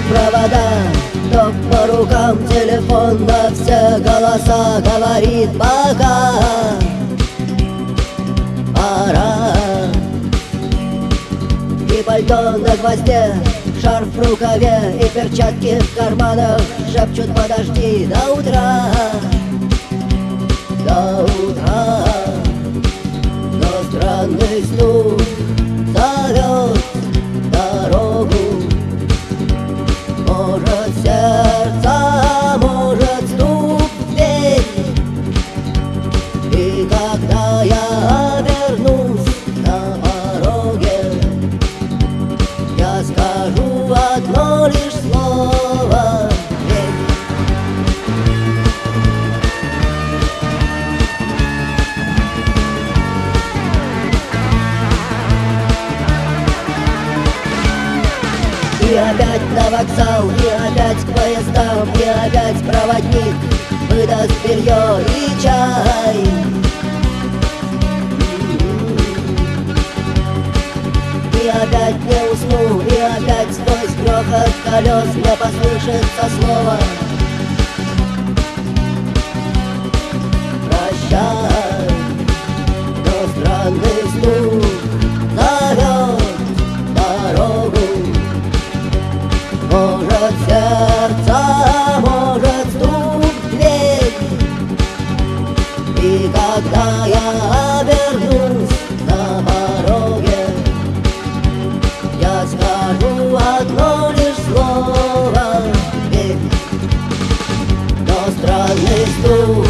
провода, ток по рукам, телефон на все голоса говорит пока. Пора. И пальто на гвозде, шарф в рукаве и перчатки в карманах шепчут: подожди до утра, до утра. Но странный стук зовет дорогу. Может сердце, может стук в дверь. И когда я обернусь на пороге, я скажу одно лишь слово: верь. И опять на вокзал, и опять к поездам, и опять проводник выдаст белье и чай. И опять не усну, и опять сквозь грохот колес мне послышится слово: прощай. Но странный стук зовет дорогу. Может сердце, может стук в дверь. И когда я обернусь на пороге, я скажу одно лишь слово: верь. Но странный стук